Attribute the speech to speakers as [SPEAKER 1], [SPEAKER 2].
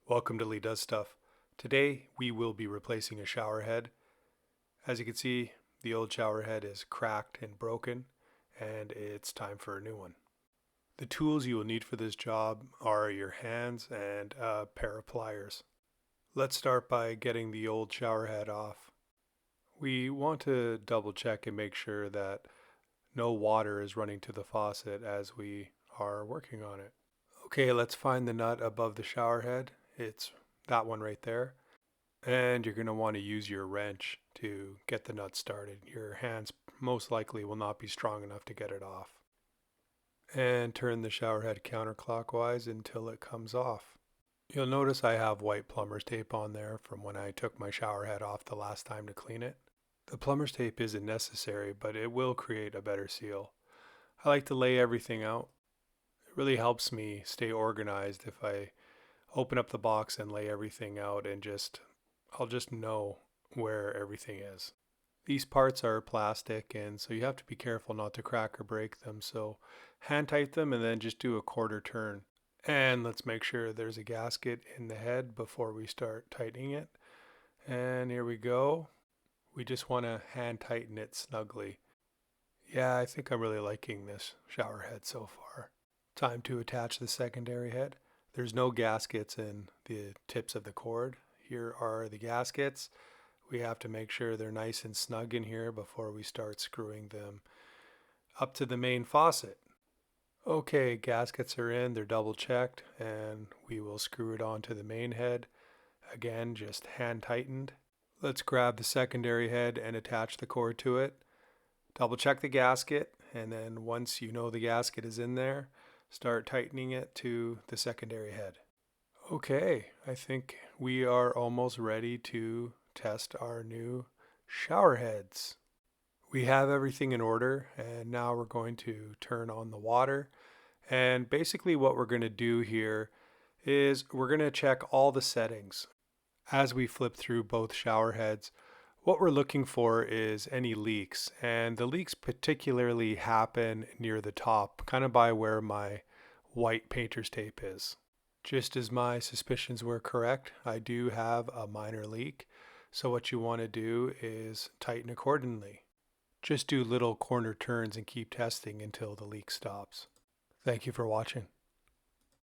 [SPEAKER 1] Welcome to Lee Does Stuff. Today we will be replacing a shower head. As you can see, the old shower head is cracked and broken, and it's time for a new one. The tools you will need for this job are your hands and a pair of pliers. Let's start by getting the old shower head off. We want to double check and make sure that no water is running to the faucet as we are working on it. Okay, let's find the nut above the shower head. It's that one right there. And you're going to want to use your wrench to get the nut started. Your hands most likely will not be strong enough to get it off. And turn the shower head counterclockwise until it comes off. You'll notice I have white plumber's tape on there from when I took my shower head off the last time to clean it. The plumber's tape isn't necessary, but it will create a better seal. I like to lay everything out. It really helps me stay organized if I open up the box and lay everything out and I'll just know where everything is. These parts are plastic, and so you have to be careful not to crack or break them. So hand tight them and then just do a quarter turn. And let's make sure there's a gasket in the head before we start tightening it. And here we go. We just want to hand tighten it snugly. Yeah, I think I'm really liking this shower head so far. Time to attach the secondary head. There's no gaskets in the tips of the cord. Here are the gaskets. We have to make sure they're nice and snug in here before we start screwing them up to the main faucet. Okay, gaskets are in, they're double checked, and we will screw it onto the main head. Again, just hand tightened. Let's grab the secondary head and attach the cord to it. Double check the gasket, and then once you know the gasket is in there, start tightening it to the secondary head. Okay, I think we are almost ready to test our new shower heads. We have everything in order, and now we're going to turn on the water. And basically what we're going to do here is we're going to check all the settings. As we flip through both shower heads, what we're looking for is any leaks, and the leaks particularly happen near the top, kind of by where my white painter's tape is. Just as my suspicions were correct, I do have a minor leak, so what you want to do is tighten accordingly. Just do little corner turns and keep testing until the leak stops. Thank you for watching.